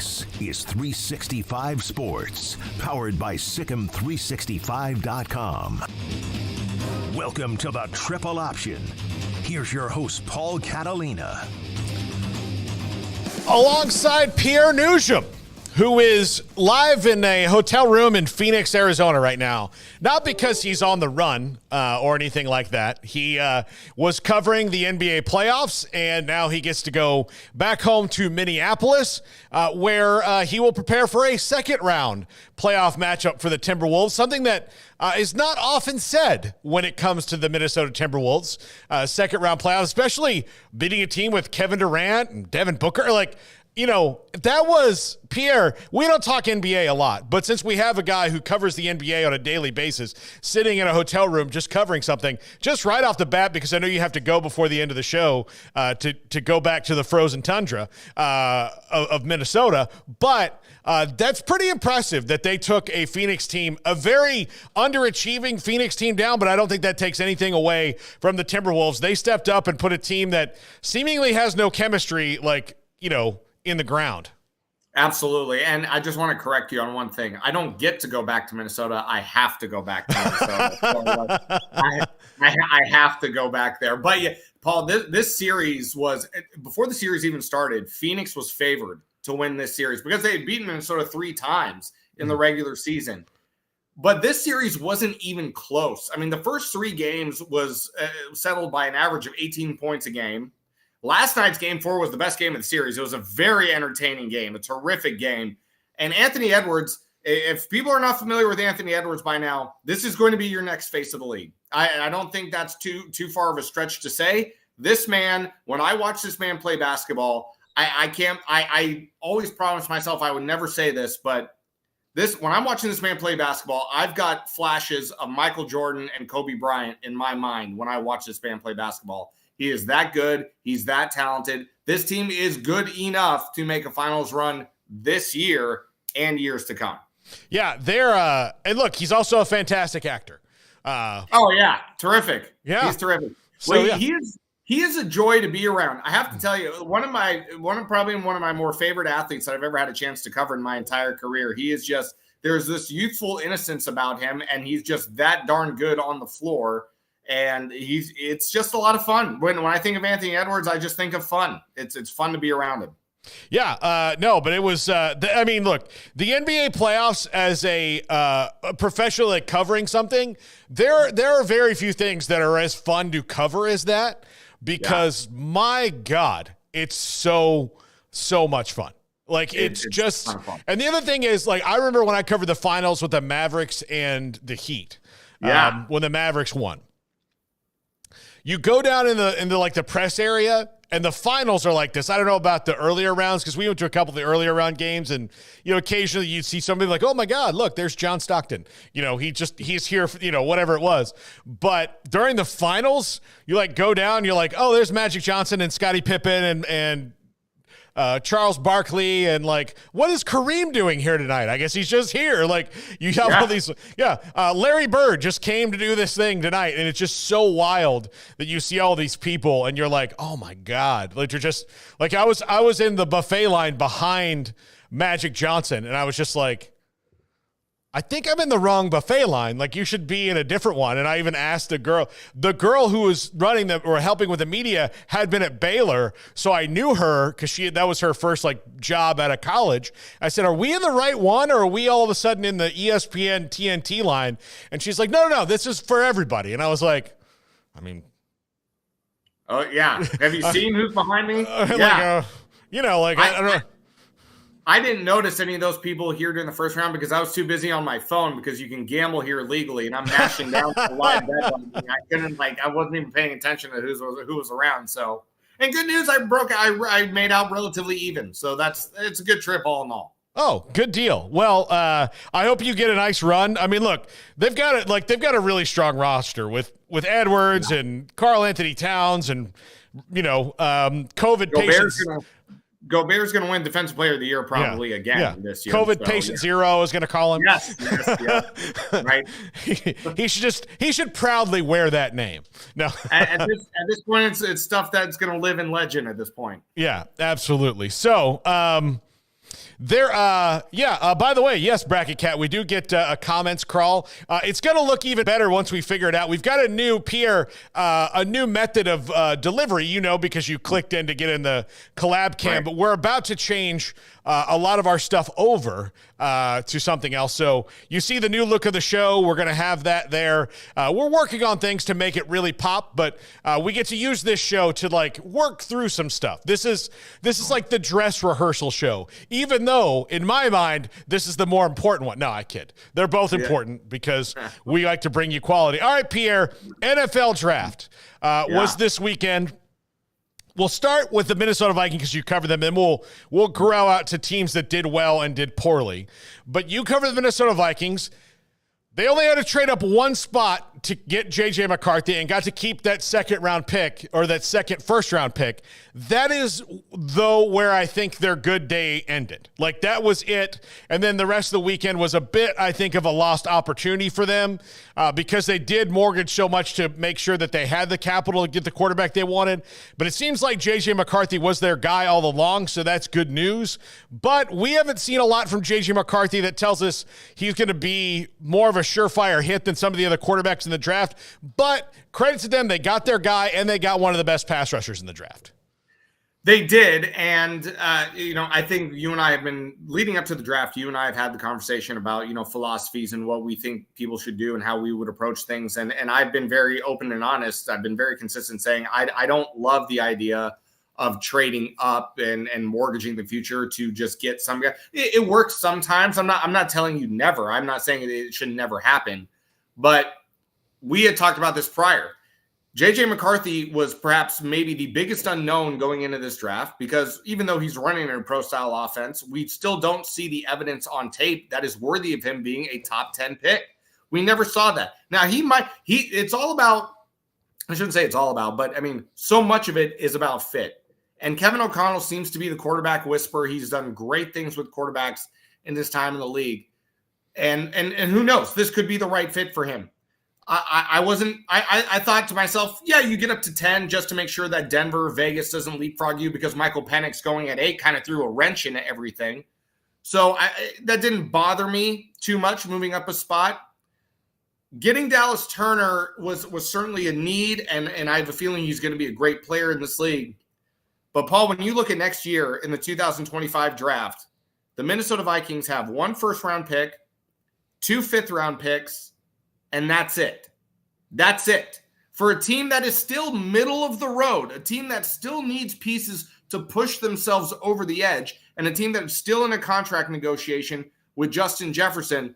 This is 365 Sports, powered by Sikkim365.com. Welcome to the Triple Option. Here's your host, Paul Catalina. Alongside Pierre Noujaim, who is live in a hotel room in Phoenix, Arizona right now. Not because he's on the run or anything like that. He was covering the NBA playoffs, and now he gets to go back home to Minneapolis, where he will prepare for a second-round playoff matchup for the Timberwolves, something that is not often said when it comes to the Minnesota Timberwolves. Second-round playoffs, especially beating a team with Kevin Durant and Devin Booker. You know, that was, Pierre, we don't talk NBA a lot, but since we have a guy who covers the NBA on a daily basis, sitting in a hotel room just covering something, just right off the bat, because I know you have to go before the end of the show to go back to the frozen tundra of Minnesota, but that's pretty impressive that they took a Phoenix team, a very underachieving Phoenix team down, but I don't think that takes anything away from the Timberwolves. They stepped up and put a team that seemingly has no chemistry, in the ground. Absolutely. And I just want to correct you on one thing. I don't get to go back to Minnesota. I have to go back to Minnesota. I have to go back there. But yeah, Paul, this series was, before the series even started, Phoenix was favored to win this series because they had beaten Minnesota 3 times in the regular season. But this series wasn't even close. I mean, the first 3 games was settled by an average of 18 points a game. Last night's game 4 was the best game of the series. It was a very entertaining game, a terrific game. And Anthony Edwards, if people are not familiar with Anthony Edwards by now, this is going to be your next face of the league. I don't think that's too far of a stretch to say. This man, when I watch this man play basketball, I always promised myself I would never say this, but when I'm watching this man play basketball, I've got flashes of Michael Jordan and Kobe Bryant in my mind when I watch this man play basketball. He is that good. He's that talented. This team is good enough to make a finals run this year and years to come. Yeah, they're and look, he's also a fantastic actor. Oh yeah, terrific. Yeah, he's terrific. So, well, yeah. he is a joy to be around. I have to tell you, probably one of my more favorite athletes that I've ever had a chance to cover in my entire career. He is just, there's this youthful innocence about him, and he's just that darn good on the floor. And it's just a lot of fun. When I think of Anthony Edwards, I just think of fun. It's fun to be around him. Yeah, no, but it was, look, the NBA playoffs as a professional at covering something, there are very few things that are as fun to cover as that, because my God, it's so much fun. It's just, and the other thing is, I remember when I covered the finals with the Mavericks and the Heat, when the Mavericks won. You go down in the press area, and the finals are like this. I don't know about the earlier rounds, because we went to a couple of the earlier round games, and occasionally you'd see somebody like, oh my God, look, there's John Stockton. He's here for, whatever it was. But during the finals, you go down, you're like, oh, there's Magic Johnson and Scottie Pippen and Charles Barkley, and what is Kareem doing here tonight? I guess he's just here. You have all these, Larry Bird just came to do this thing tonight, and it's just so wild that you see all these people, and you're like, oh my God, you're just I was in the buffet line behind Magic Johnson, and I was just like, I think I'm in the wrong buffet line. You should be in a different one. And I even asked the girl who was running or helping with the media had been at Baylor. So I knew her because that was her first job out of college. I said, are we in the right one, or are we all of a sudden in the ESPN TNT line? And she's like, no, this is for everybody. And I was like, oh yeah. Have you seen who's behind me? I don't know. I didn't notice any of those people here during the first round because I was too busy on my phone, because you can gamble here legally, and I'm mashing down the live bet button. I couldn't I wasn't even paying attention to who was around. So, and good news, I made out relatively even. So it's a good trip all in all. Oh, good deal. Well, I hope you get a nice run. Look, they've got a really strong roster with Edwards and Karl Anthony Towns and COVID patients. Gobert's going to win Defensive Player of the Year probably again this year. COVID patient zero is going to call him. Yes, right. He should proudly wear that name. No, at this point, it's stuff that's going to live in legend at this point. Yeah, absolutely. So, By the way, yes, Bracket Cat, we do get a comments crawl. It's going to look even better once we figure it out. We've got a new method of delivery, because you clicked in to get in the collab cam, right. But we're about to change a lot of our stuff over to something else. So you see the new look of the show. We're going to have that there. We're working on things to make it really pop, but we get to use this show to work through some stuff. This is like the dress rehearsal show, even though in my mind, this is the more important one. No, I kid. They're both important because we like to bring you quality. All right, Pierre, NFL draft was this weekend. We'll start with the Minnesota Vikings because you covered them, and we'll grow out to teams that did well and did poorly. But you cover the Minnesota Vikings. They only had to trade up one spot to get J.J. McCarthy and got to keep that second-round pick or that second first-round pick. That is, though, where I think their good day ended. That was it. And then the rest of the weekend was a bit, I think, of a lost opportunity for them because they did mortgage so much to make sure that they had the capital to get the quarterback they wanted. But it seems like J.J. McCarthy was their guy all along, so that's good news. But we haven't seen a lot from J.J. McCarthy that tells us he's going to be more of a surefire hit than some of the other quarterbacks in the draft. But credit to them, they got their guy, and they got one of the best pass rushers in the draft. They did, and I think you and I have been leading up to the draft. You and I have had the conversation about philosophies and what we think people should do and how we would approach things. And I've been very open and honest. I've been very consistent saying I don't love the idea of trading up and mortgaging the future to just get some guy. It works sometimes. I'm not telling you never. I'm not saying it should never happen, but we had talked about this prior. J.J. McCarthy was perhaps maybe the biggest unknown going into this draft because even though he's running a pro-style offense, we still don't see the evidence on tape that is worthy of him being a top 10 pick. We never saw that. Now, it's all about, I shouldn't say it's all about, but so much of it is about fit. And Kevin O'Connell seems to be the quarterback whisperer. He's done great things with quarterbacks in this time in the league. And who knows? This could be the right fit for him. I thought to myself, yeah, you get up to 10 just to make sure that Denver, Vegas doesn't leapfrog you because Michael Penix going at 8 kind of threw a wrench into everything. So that didn't bother me too much moving up a spot. Getting Dallas Turner was certainly a need, and I have a feeling he's going to be a great player in this league. But, Paul, when you look at next year in the 2025 draft, the Minnesota Vikings have 1 first-round pick, 2 fifth-round picks, and that's it. That's it. For a team that is still middle of the road, a team that still needs pieces to push themselves over the edge, and a team that's still in a contract negotiation with Justin Jefferson,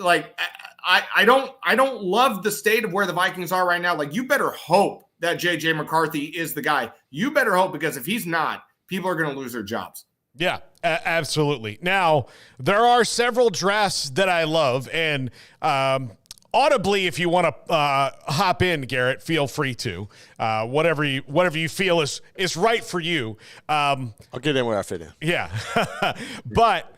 I don't love the state of where the Vikings are right now. You better hope that J.J. McCarthy is the guy. You better hope, because if he's not, people are going to lose their jobs. Yeah, absolutely. Now, there are several drafts that I love, and audibly, if you want to hop in, Garrett, feel free to. Whatever you feel is right for you. I'll get in where I fit in. Yeah. But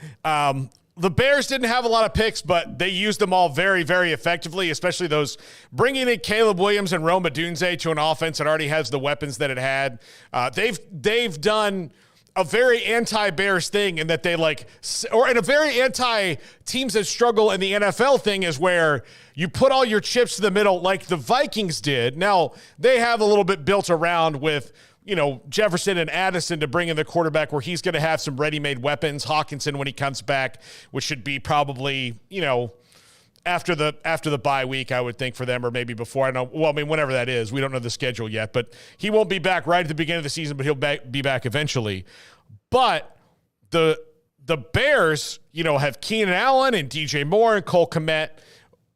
the Bears didn't have a lot of picks, but they used them all very, very effectively, especially those bringing in Caleb Williams and Rome Odunze to an offense that already has the weapons that it had. They've done a very anti-Bears thing in that they in a very anti-teams that struggle in the NFL thing is where you put all your chips to the middle like the Vikings did. Now, they have a little bit built around with, Jefferson and Addison to bring in the quarterback where he's going to have some ready-made weapons. Hawkinson when he comes back, which should be probably, after the bye week, I would think, for them, or maybe before. I don't know. Well, whenever that is. We don't know the schedule yet, but he won't be back right at the beginning of the season, but he'll be back eventually. But the Bears, have Keenan Allen and DJ Moore and Cole Kmet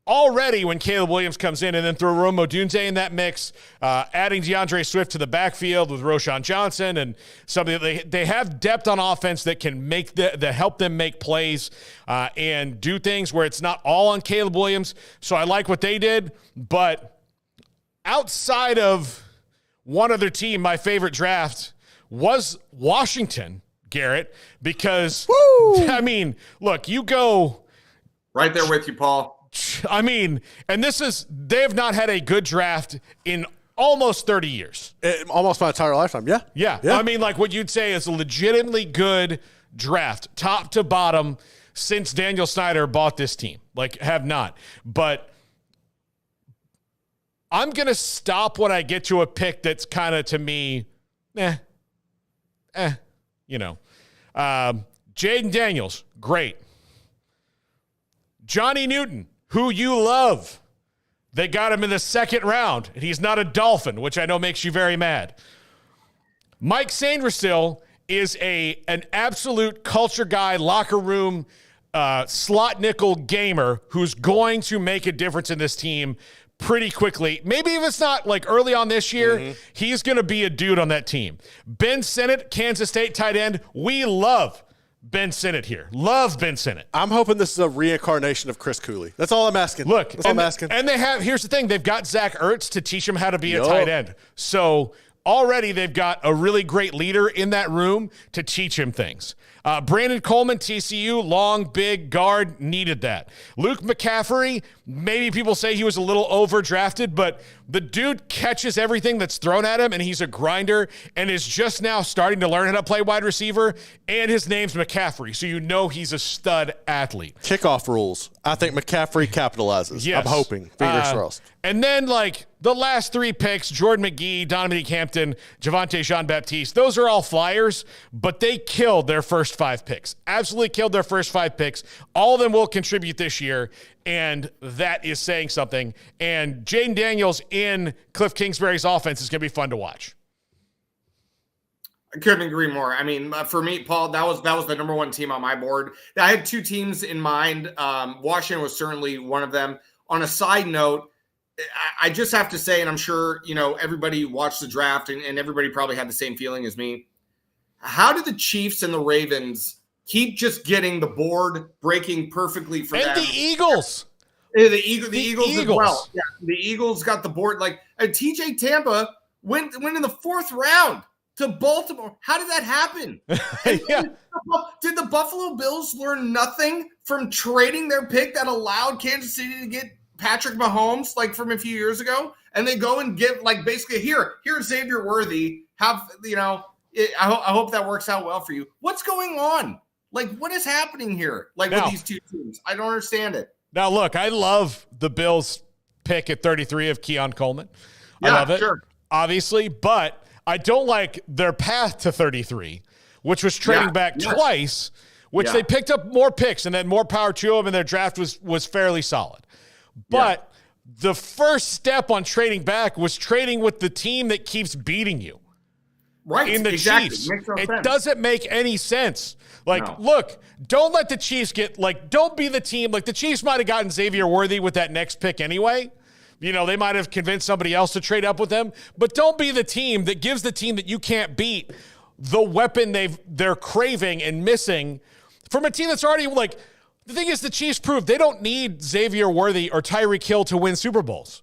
already when Caleb Williams comes in, and then throw Rome Odunze in that mix, adding DeAndre Swift to the backfield with Roschon Johnson and somebody. They have depth on offense that can that help them make plays and do things where it's not all on Caleb Williams. So I like what they did, but outside of one other team, my favorite draft was Washington, Garrett, because look, you go right there with you, Paul. And they have not had a good draft in almost 30 years. Almost my entire lifetime, yeah. Yeah. What you'd say is a legitimately good draft, top to bottom, since Daniel Snyder bought this team. Have not. But I'm going to stop when I get to a pick that's kind of, to me, Jaden Daniels, great. Johnny Newton, who you love. They got him in the second round, and he's not a Dolphin, which I know makes you very mad. Mike Sainristil is an absolute culture guy, locker room, slot nickel gamer who's going to make a difference in this team pretty quickly. Maybe if it's not early on this year, he's going to be a dude on that team. Ben Sinnott, Kansas State tight end. We love Ben Sinnott here. Love Ben Sinnott. I'm hoping this is a reincarnation of Chris Cooley. That's all I'm asking. Look, that's all I'm asking. And here's the thing, they've got Zach Ertz to teach him how to be a tight end. So already they've got a really great leader in that room to teach him things. Brandon Coleman, TCU, long, big guard, needed that. Luke McCaffrey, maybe people say he was a little overdrafted, but the dude catches everything that's thrown at him, and he's a grinder and is just now starting to learn how to play wide receiver, and his name's McCaffrey, so you know he's a stud athlete. Kickoff rules. I think McCaffrey capitalizes. Yes. I'm hoping. Fingers crossed. And then, the last three picks, Jordan McGee, Dominique Hampton, Javonte Jean-Baptiste, those are all flyers, but they killed their first 5 picks. Absolutely killed their first 5 picks. All of them will contribute this year, and that is saying something. And Jaden Daniels in Cliff Kingsbury's offense is going to be fun to watch. I couldn't agree more. I mean, for me, Paul, that was the number one team on my board. I had 2 teams in mind. Washington was certainly one of them. On a side note, I just have to say, and I'm sure, everybody watched the draft and everybody probably had the same feeling as me. How did the Chiefs and the Ravens keep just getting the board breaking perfectly for them? And the Eagles. The Eagles as well. Yeah, the Eagles got the board. TJ Tampa went in the 4th round to Baltimore. How did that happen? Yeah. Did the Buffalo Bills learn nothing from trading their pick that allowed Kansas City to get Patrick Mahomes from a few years ago, and they go and give basically here's Xavier Worthy. I hope that works out well for you. What's going on? What is happening here? With these 2 teams, I don't understand it. Now look, I love the Bills pick at 33 of Keon Coleman. I love it, sure. Obviously, but I don't like their path to 33, which was trading back twice, which they picked up more picks, and then more power to them, and their draft was fairly solid. But the first step on trading back was trading with the team that keeps beating you. Right. In the Chiefs. It doesn't make any sense. Look, don't let the Chiefs don't be the team. The Chiefs might have gotten Xavier Worthy with that next pick anyway. They might have convinced somebody else to trade up with them. But don't be the team that gives the team that you can't beat the weapon they're craving and missing from a team that's already the thing is, the Chiefs proved they don't need Xavier Worthy or Tyreek Hill to win Super Bowls.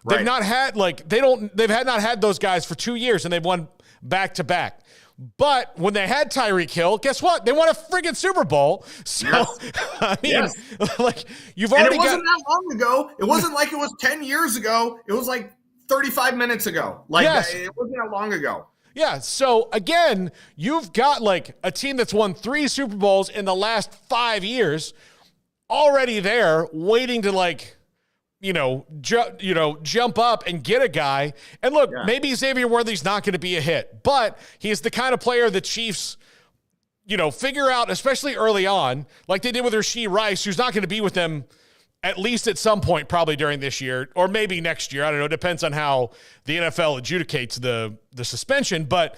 They've not had not had those guys for 2 years, and they've won back to back. But when they had Tyreek Hill, guess what? They won a friggin' Super Bowl. So I mean, you've already got. It wasn't that long ago. It wasn't like it was 10 years ago. It was 35 minutes ago. It wasn't that long ago. Yeah, so again, you've got a team that's won 3 Super Bowls in the last 5 years, already there, waiting to jump up and get a guy. And look, maybe Xavier Worthy's not going to be a hit, but he's the kind of player the Chiefs, figure out, especially early on, like they did with Rashee Rice, who's not going to be with them at least at some point, probably during this year or maybe next year. I don't know. It depends on how the NFL adjudicates the suspension. But,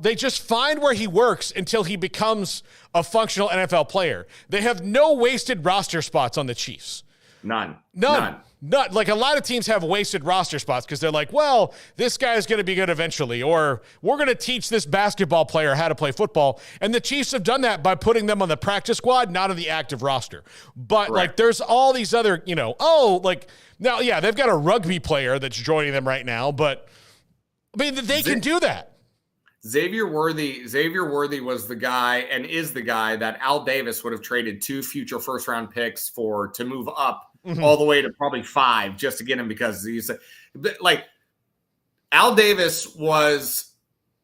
they just find where he works until he becomes a functional NFL player. They have no wasted roster spots on the Chiefs. None. A lot of teams have wasted roster spots because they're well, this guy is going to be good eventually, or we're going to teach this basketball player how to play football. And the Chiefs have done that by putting them on the practice squad, not on the active roster. But there's all these other, now, they've got a rugby player that's joining them right now, but I mean, they can do that. Xavier Worthy was the guy and is the guy that Al Davis would have traded 2 future first-round picks to move up all the way to probably 5 just to get him, because he's Al Davis was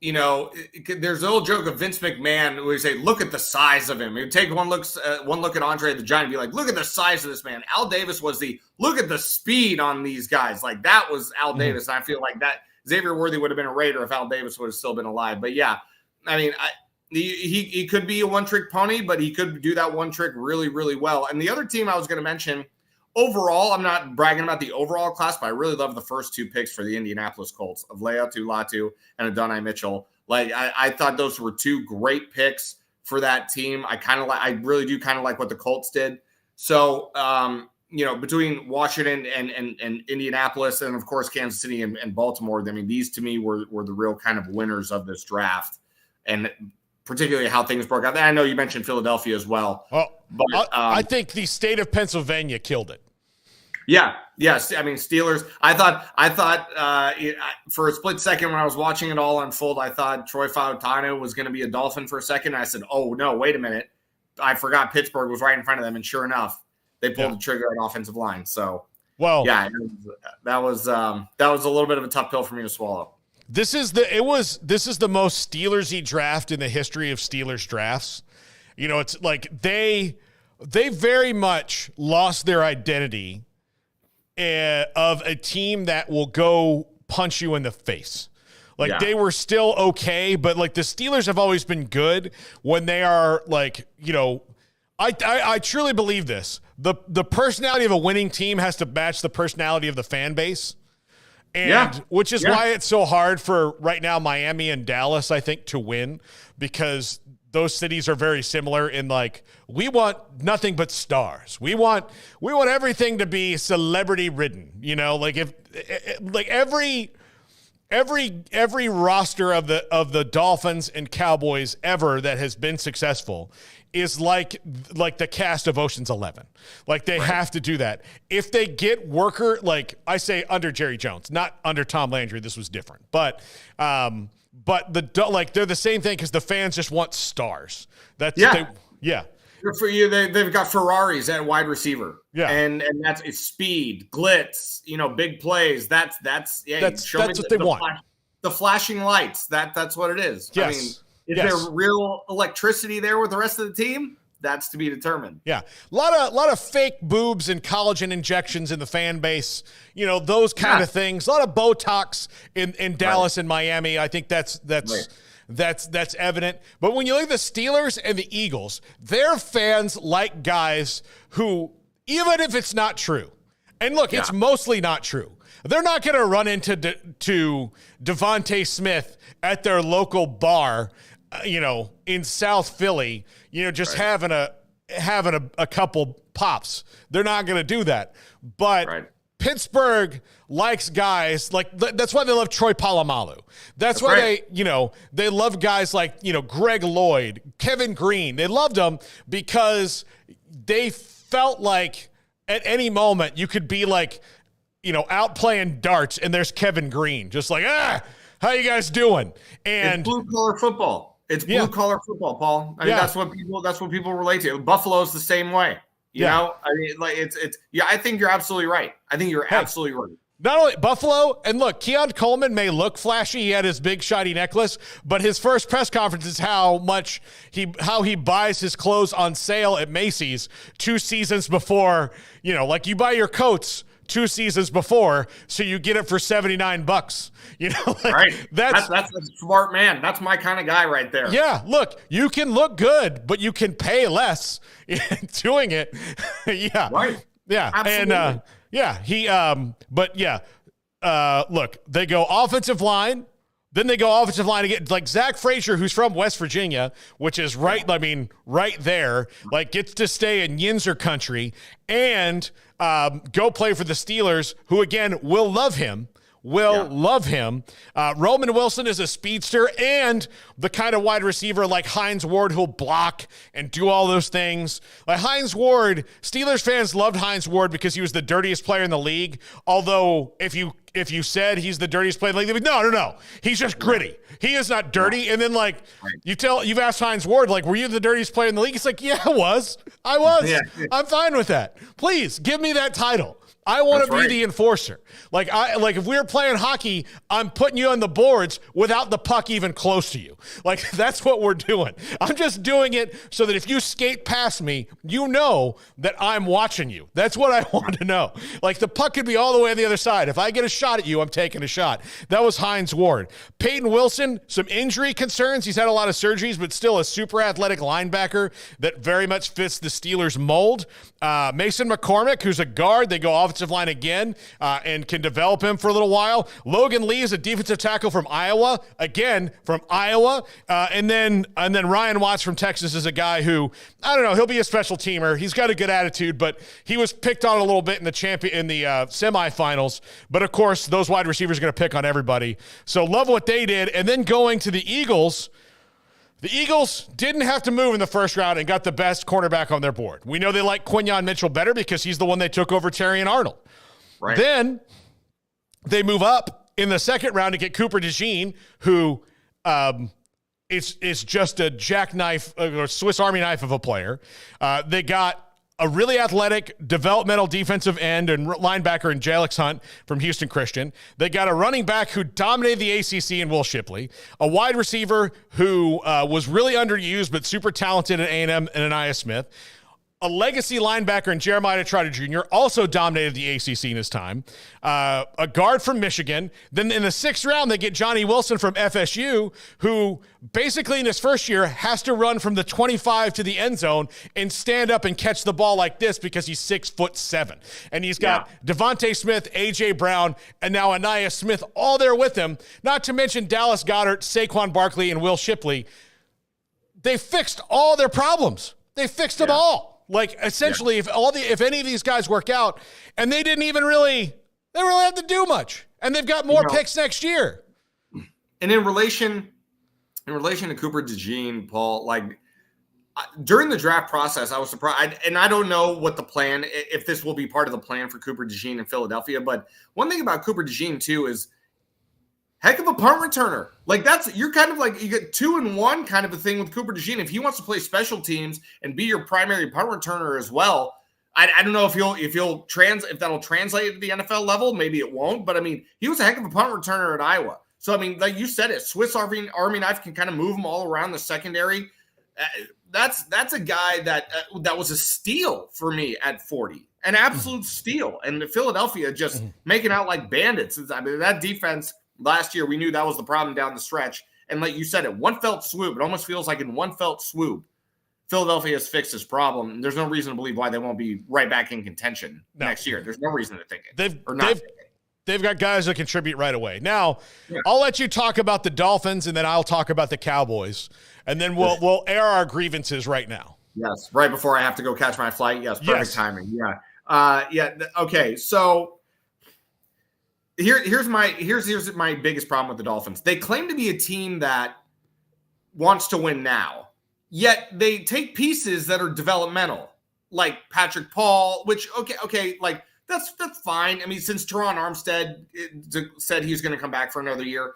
there's an old joke of Vince McMahon who would say, look at the size of him. He would take one look at Andre the Giant and be like, look at the size of this man. Al Davis was look at the speed on these guys. Like, that was Al Davis. And I feel like that Xavier Worthy would have been a Raider if Al Davis would have still been alive. But yeah, I mean, he could be a one-trick pony, but he could do that one trick really, really well. And the other team I was going to mention, overall, I'm not bragging about the overall class, but I really love the first 2 picks for the Indianapolis Colts of Leatu Latu and Adonai Mitchell. Like, I thought those were 2 great picks for that team. I really do kind of like what the Colts did. So, between Washington and Indianapolis, and of course Kansas City and Baltimore, I mean, these to me were the real kind of winners of this draft, and particularly how things broke out. I know you mentioned Philadelphia as well. But I think the state of Pennsylvania killed it. Yeah. Yes. I mean, Steelers. I thought for a split second when I was watching it all unfold, I thought Troy Fautanu was going to be a Dolphin for a second. I said, "Oh no, wait a minute! I forgot Pittsburgh was right in front of them." And sure enough, they pulled the trigger on offensive line. So, that was a little bit of a tough pill for me to swallow. This is the most Steelers-y draft in the history of Steelers drafts. It's like they very much lost their identity of a team that will go punch you in the face. Like, they were still okay, but like the Steelers have always been good when they are like, I truly believe this. The personality of a winning team has to match the personality of the fan base. And which is why it's so hard for right now Miami and Dallas, I think, to win, because those cities are very similar in like, we want nothing but stars. We want everything to be celebrity ridden, like every roster of the Dolphins and Cowboys ever that has been successful is like the cast of Ocean's 11. Like, they have to do that. If they get worker, like I say under Jerry Jones, not under Tom Landry, this was different. But they're the same thing because the fans just want stars. For you, they've got Ferraris at wide receiver. Yeah, and it's speed, glitz, big plays. That's what they want. The flashing lights. That's what it is. Yes. I mean, is there real electricity there with the rest of the team? That's to be determined. Yeah, a lot of fake boobs and collagen injections in the fan base. Those kind of things. A lot of Botox in Dallas and Miami. I think that's evident. But when you look at the Steelers and the Eagles, their fans like guys who, even if it's not true, and look, it's mostly not true. They're not going to run into Devontae Smith at their local bar, in South Philly, having a couple pops. They're not going to do that. But Pittsburgh likes guys like, that's why they love Troy Polamalu. That's why they love guys like, Greg Lloyd, Kevin Green. They loved them because they felt like at any moment you could be like, out playing darts and there's Kevin Green, just like, how you guys doing? And it's blue collar football. It's blue collar football, Paul. I mean, that's what people relate to. Buffalo's the same way. You know, I mean, like it's. I think you're absolutely right. I think you're absolutely right. Not only Buffalo, and look, Keon Coleman may look flashy. He had his big shiny necklace, but his first press conference is how he buys his clothes on sale at Macy's 2 seasons before. Like you buy your coats 2 seasons before, so you get it for $79. Right? That's a smart man. That's my kind of guy right there. Yeah, look, you can look good, but you can pay less doing it. Yeah, right. Yeah, absolutely. And look, they go offensive line. Then they go offensive line again, like Zach Frazier, who's from West Virginia, which is right there, like gets to stay in Yinzer country and go play for the Steelers, who again will love him. Roman Wilson is a speedster and the kind of wide receiver like Hines Ward who'll block and do all those things. Like Hines Ward, Steelers fans loved Hines Ward because he was the dirtiest player in the league. Although if you said he's the dirtiest player in the league, they'd be, no, he's just gritty. He is not dirty. And then you've asked Hines Ward, like, were you the dirtiest player in the league? He's like, yeah, I was. Yeah. I'm fine with that. Please give me that title. I want to be right. the enforcer. Like if we were playing hockey, I'm putting you on the boards without the puck even close to you. Like that's what we're doing. I'm just doing it so that if you skate past me, you know that I'm watching you. That's what I want to know. Like the puck could be all the way on the other side. If I get a shot at you, I'm taking a shot. That was Hines Ward. Peyton Wilson, some injury concerns. He's had a lot of surgeries, but still a super athletic linebacker that very much fits the Steelers mold. Mason McCormick, who's a guard. They go offensive line again and can develop him for a little while. Logan Lee is a defensive tackle from Iowa. Again, from Iowa. And then Ryan Watts from Texas is a guy who, I don't know, he'll be a special teamer. He's got a good attitude, but he was picked on a little bit in the semifinals. But, of course, those wide receivers are going to pick on everybody. So love what they did. And then going to the Eagles – the Eagles didn't have to move in the first round and got the best cornerback on their board. We know they like Quinyon Mitchell better because he's the one they took over Terry and Arnold. Right. Then they move up in the second round to get Cooper DeJean, who is just a jackknife or Swiss Army knife of a player. They got a really athletic developmental defensive end and linebacker in Jalix Hunt from Houston Christian. They got a running back who dominated the ACC in Will Shipley, a wide receiver who was really underused but super talented at A&M and Anaya Smith, a legacy linebacker in Jeremiah Trotter Jr., also dominated the ACC in his time, a guard from Michigan. Then in the sixth round, they get Johnny Wilson from FSU, who basically in his first year has to run from the 25 to the end zone and stand up and catch the ball like this because he's 6'7". And he's got Devontae Smith, A.J. Brown, and now Anaya Smith all there with him, not to mention Dallas Goedert, Saquon Barkley, and Will Shipley. They fixed all their problems. They fixed them all. Like essentially, if any of these guys work out, and they didn't really have to do much, and they've got more picks next year. And in relation to Cooper DeJean, Paul, like during the draft process, I was surprised, and I don't know what the plan, if this will be part of the plan for Cooper DeJean in Philadelphia. But one thing about Cooper DeJean too is heck of a punt returner. Like you're kind of like, you get 2-in-1 kind of a thing with Cooper DeJean. If he wants to play special teams and be your primary punt returner as well, I don't know if that'll translate to the NFL level. Maybe it won't, but I mean, he was a heck of a punt returner at Iowa. So I mean, like you said, it Swiss Army knife can kind of move him all around the secondary. That's a guy that was a steal for me at 40, an absolute steal. And Philadelphia just making out like bandits. I mean, that defense. Last year, we knew that was the problem down the stretch. And like you said, one felt swoop. It almost feels like in one felt swoop, Philadelphia has fixed this problem. And there's no reason to believe why they won't be right back in contention next year. There's no reason to think it. They've got guys that contribute right away. Now, I'll let you talk about the Dolphins, and then I'll talk about the Cowboys. And then we'll air our grievances right now. Yes, right before I have to go catch my flight. Yes, perfect timing. Yeah. Okay, so Here's my biggest problem with the Dolphins. They claim to be a team that wants to win now, yet they take pieces that are developmental, like Patrick Paul, which okay, like that's fine. I mean, since Teron Armstead said he's going to come back for another year,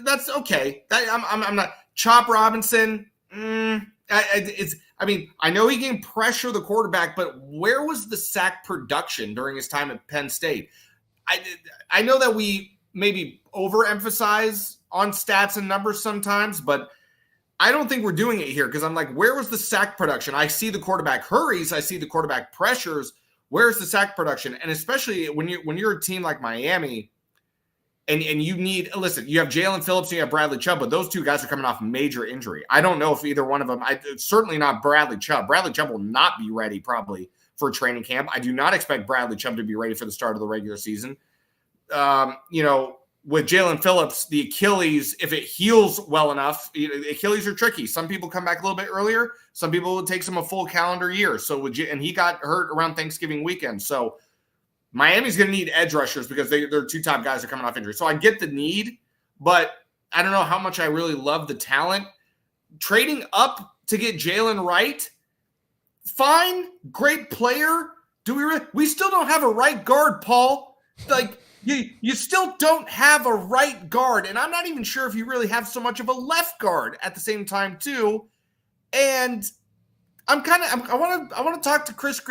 that's okay. I'm not Chop Robinson. I know he can pressure the quarterback, but where was the sack production during his time at Penn State? I know that we maybe overemphasize on stats and numbers sometimes, but I don't think we're doing it here because I'm like, where was the sack production? I see the quarterback hurries. I see the quarterback pressures. Where's the sack production? And especially when you're a team like Miami and you need – listen, you have Jalen Phillips and you have Bradley Chubb, but those two guys are coming off major injury. I don't know if either one of them – certainly not Bradley Chubb. Bradley Chubb will not be ready probably for training camp. I do not expect Bradley Chubb to be ready for the start of the regular season. With Jalen Phillips, the Achilles, if it heals well enough, Achilles are tricky. Some people come back a little bit earlier. Some people it takes them a full calendar year. And he got hurt around Thanksgiving weekend. So Miami's going to need edge rushers because their two top guys are coming off injury. So I get the need, but I don't know how much I really love the talent. Trading up to get Jalen Wright, fine, great player. We still don't have a right guard, Paul. Like, you still don't have a right guard, and I'm not even sure if you really have so much of a left guard at the same time too. And I want to talk to Chris.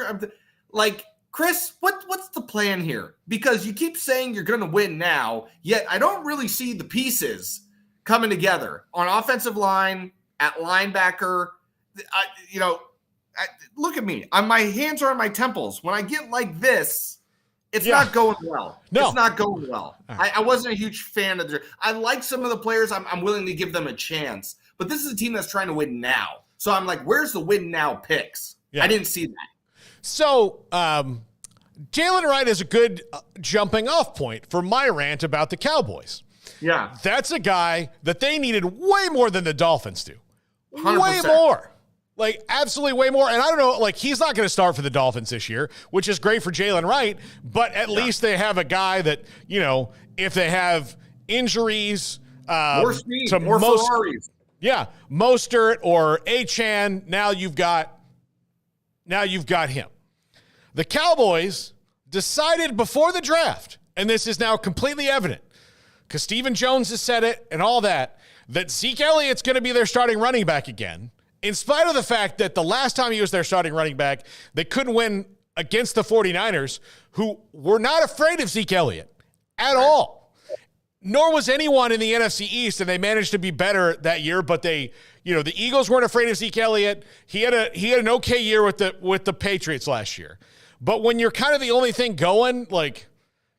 Like, Chris, what's the plan here? Because you keep saying you're going to win now, yet I don't really see the pieces coming together on offensive line, at linebacker. Look at me. My hands are on my temples. When I get like this, it's not going well. No. It's not going well. Right. I wasn't a huge fan of I like some of the players. I'm willing to give them a chance. But this is a team that's trying to win now. So I'm like, where's the win now picks? Yeah. I didn't see that. So Jalen Wright is a good jumping off point for my rant about the Cowboys. Yeah. That's a guy that they needed way more than the Dolphins do. 100%. Way more. Like, absolutely way more. And I don't know, like, he's not going to start for the Dolphins this year, which is great for Jalen Wright, but at least they have a guy that, if they have injuries. More speed, more Ferraris. Yeah, Mostert or Achane, now you've got him. The Cowboys decided before the draft, and this is now completely evident, because Stephen Jones has said it and all that Zeke Elliott's going to be their starting running back again, in spite of the fact that the last time he was their starting running back, they couldn't win against the 49ers, who were not afraid of Zeke Elliott at all. Nor was anyone in the NFC East, and they managed to be better that year. But the Eagles weren't afraid of Zeke Elliott. He had an okay year with the Patriots last year. But when you're kind of the only thing going,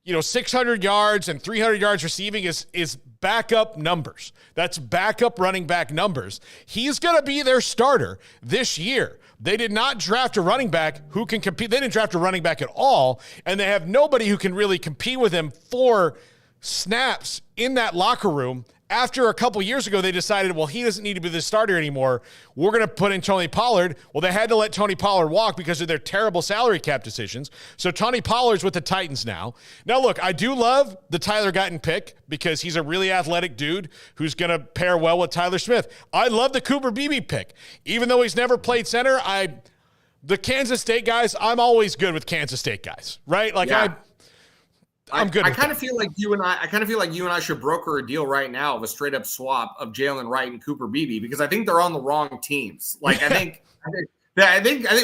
600 yards and 300 yards receiving is backup numbers. That's backup running back numbers. He's going to be their starter this year. They did not draft a running back who can compete. They didn't draft a running back at all, and they have nobody who can really compete with him for snaps in that locker room. After a couple years ago, they decided, well, he doesn't need to be the starter anymore. We're going to put in Tony Pollard. Well, they had to let Tony Pollard walk because of their terrible salary cap decisions. So Tony Pollard's with the Titans now. Now, look, I do love the Tyler Guyton pick because he's a really athletic dude who's going to pair well with Tyler Smith. I love the Cooper Beebe pick. Even though he's never played center, the Kansas State guys, I'm always good with Kansas State guys, right? I'm good. I kind of feel like you and I should broker a deal right now of a straight up swap of Jalen Wright and Cooper Beebe, because I think they're on the wrong teams. I think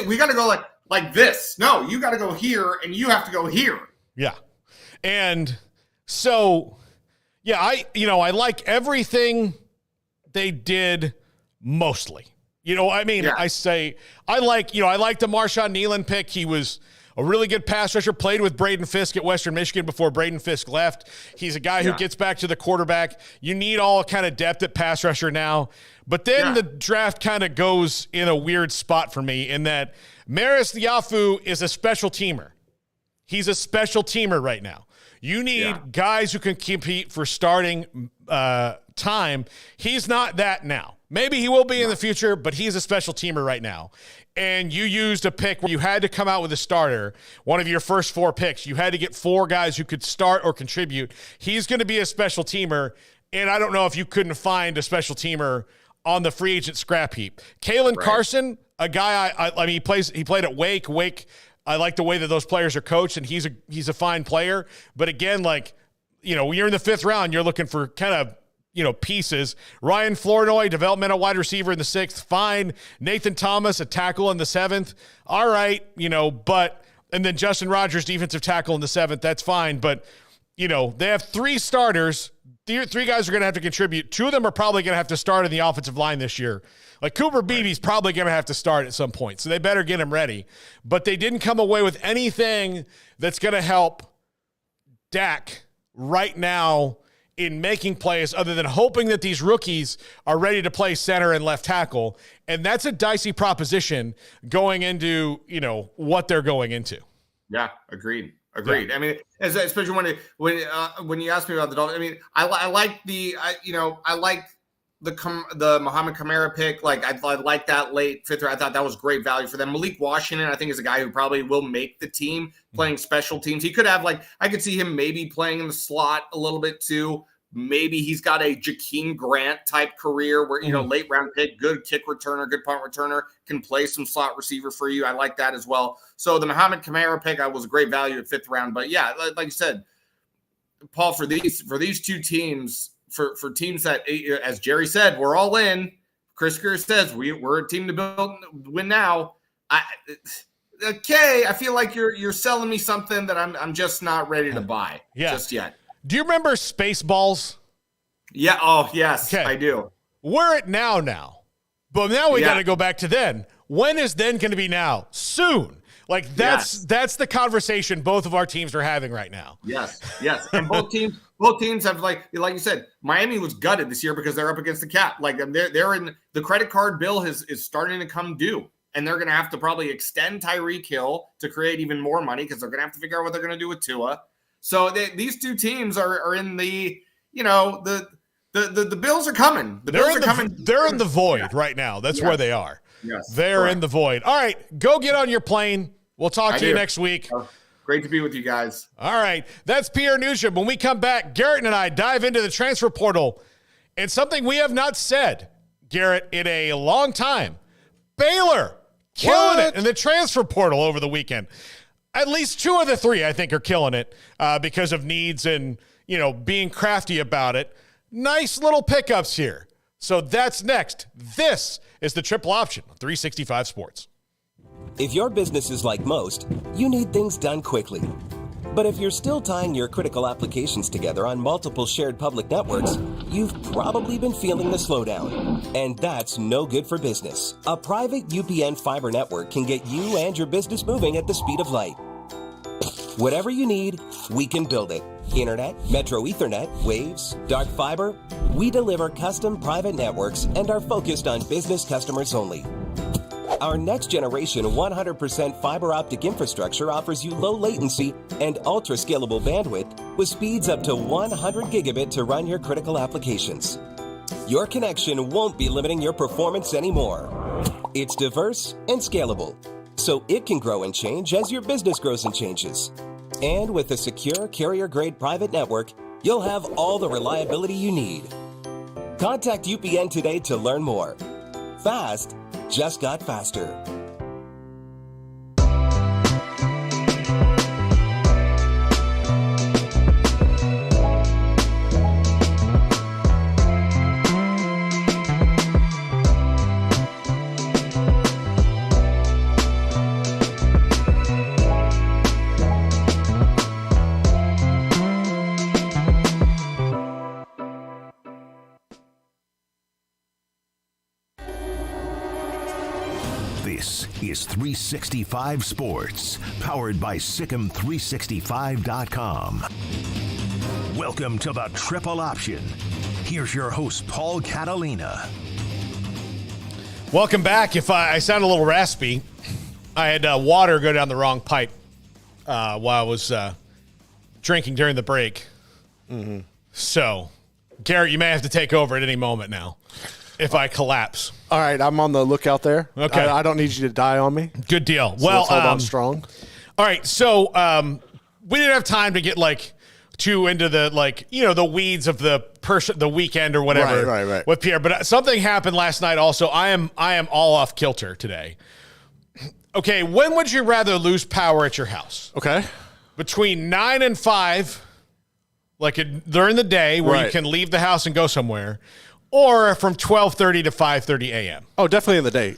we got to go like this. No, you got to go here and you have to go here. Yeah. And so, yeah, I like everything they did mostly. I say I like the Marshawn Nealon pick. He was a really good pass rusher, played with Braden Fisk at Western Michigan before Braden Fisk left. He's a guy who gets back to the quarterback. You need all kind of depth at pass rusher now. But then the draft kind of goes in a weird spot for me in that Maris Diafu is a special teamer. He's a special teamer right now. You need guys who can compete for starting time. He's not that now. Maybe he will be in the future, but he's a special teamer right now. And you used a pick where you had to come out with a starter, one of your first 4 picks. You had to get 4 guys who could start or contribute. He's going to be a special teamer, and I don't know if you couldn't find a special teamer on the free agent scrap heap. Kalen Carson, a guy he played at Wake. Wake, I like the way that those players are coached, and he's a fine player. But again, when you're in the 5th round, you're looking for kind of pieces. Ryan Flournoy, developmental wide receiver in the 6th, fine. Nathan Thomas, a tackle in the 7th. All right, and then Justin Rogers, defensive tackle in the 7th. That's fine. But, they have 3 starters. 3 guys are going to have to contribute. 2 of them are probably going to have to start in the offensive line this year. Like Cooper Beebe's probably going to have to start at some point. So they better get him ready. But they didn't come away with anything that's going to help Dak right now in making plays other than hoping that these rookies are ready to play center and left tackle. And that's a dicey proposition going into, what they're going into. Yeah, agreed. Yeah. I mean, especially when you ask me about the Dolphins, I like the Muhammad Kamara pick. I like that late 5th round. I thought that was great value for them. Malik Washington, I think, is a guy who probably will make the team playing special teams. He could have I could see him maybe playing in the slot a little bit too. Maybe he's got a Jakeem Grant type career where, late round pick, good kick returner, good punt returner, can play some slot receiver for you. I like that as well. So the Muhammad Kamara pick, I was a great value at 5th round. But yeah, like you said, Paul, for these 2 teams, for teams that, as Jerry said, we're all in. Chris Greer says we're a team to win now. okay, I feel like you're selling me something that I'm just not ready to buy just yet. Do you remember Spaceballs? Yeah. Oh, yes, Okay. I do. We're at now. But now we got to go back to then. When is then going to be now? Soon. Like that's the conversation both of our teams are having right now. Yes. And both teams have like you said, Miami was gutted this year because they're up against the cap. Like they're in the credit card bill is starting to come due. And they're going to have to probably extend Tyreek Hill to create even more money because they're going to have to figure out what they're going to do with Tua. So these two teams are in the, the bills are coming. The bills are coming. They're in the void right now. That's where they are. Yes, they're in the void. All right, go get on your plane. We'll talk to you next week. Great to be with you guys. All right, that's Pierre Noujaim. When we come back, Garrett and I dive into the transfer portal and something we have not said, Garrett, in a long time. Baylor killing it in the transfer portal over the weekend. At least two of the three, I think, are killing it because of needs and, being crafty about it. Nice little pickups here. So that's next. This is the Triple Option on 365 Sports. If your business is like most, you need things done quickly. But if you're still tying your critical applications together on multiple shared public networks, you've probably been feeling the slowdown. And that's no good for business. A private UPN fiber network can get you and your business moving at the speed of light. Whatever you need, we can build it. Internet, Metro Ethernet, Waves, dark fiber. We deliver custom private networks and are focused on business customers only. Our next generation 100% fiber optic infrastructure offers you low latency and ultra scalable bandwidth with speeds up to 100 gigabit to run your critical applications. Your connection won't be limiting your performance anymore. It's diverse and scalable, so it can grow and change as your business grows and changes. And with a secure carrier-grade private network, you'll have all the reliability you need. Contact UPN today to learn more. Fast just got faster. This is 365 Sports, powered by Sikkim365.com. Welcome to the Triple Option. Here's your host, Paul Catalina. Welcome back. If I sound a little raspy, I had water go down the wrong pipe while I was drinking during the break. Mm-hmm. So, Garrett, you may have to take over at any moment now if I collapse. All right, I'm on the lookout there. Okay. I don't need you to die on me. Good deal. So well, let's hold on strong. All right, so we didn't have time to get too into the the weeds of the weekend or whatever right. with Pierre. But something happened last night. Also, I am all off kilter today. Okay, when would you rather lose power at your house? Okay. Between 9 and 5, during the day where you can leave the house and go somewhere, or from 12:30 to 5:30 a.m. Oh, definitely in the day.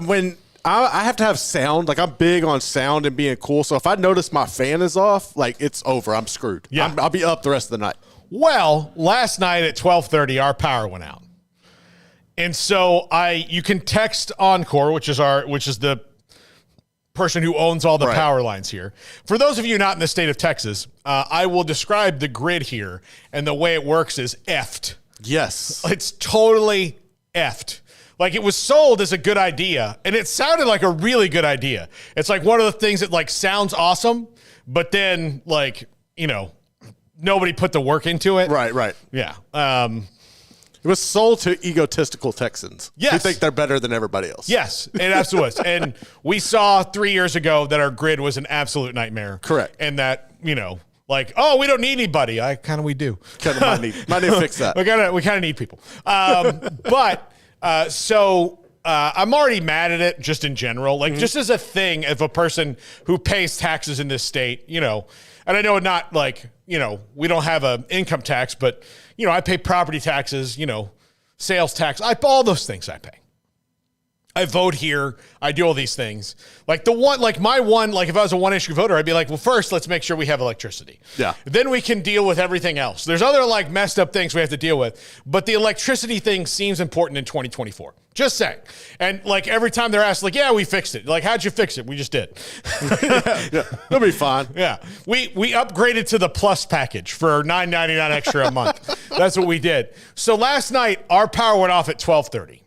When I have to have sound, I'm big on sound and being cool. So if I notice my fan is off, it's over. I'm screwed. Yeah. I'll be up the rest of the night. Well, last night at 12:30, our power went out. And so you can text Encore, which is the person who owns all the power lines here. For those of you not in the state of Texas, I will describe the grid here, and the way it works is effed. Yes. It's totally effed. It was sold as a good idea, and it sounded like a really good idea. It's one of the things that sounds awesome, but then nobody put the work into it. Right. Yeah. It was sold to egotistical Texans. Yes. Who think they're better than everybody else. Yes, it absolutely was. And we saw 3 years ago that our grid was an absolute nightmare. Correct. And that, we don't need anybody. We do. Might need to fix that. We kind of need people. So I'm already mad at it just in general. Just as a thing, of a person who pays taxes in this state, and I know not we don't have an income tax, but I pay property taxes, sales tax, all those things I pay. I vote here. I do all these things. Like if I was a one-issue voter, I'd be like, well, first, let's make sure we have electricity. Yeah. Then we can deal with everything else. There's other like messed up things we have to deal with, but the electricity thing seems important in 2024. Just saying. And like every time they're asked, like, yeah, we fixed it. Like, how'd you fix it? We just did. Yeah, it'll be fine. Yeah. We upgraded to the plus package for $9.99 extra a month. That's what we did. So last night, our power went off at 12:30.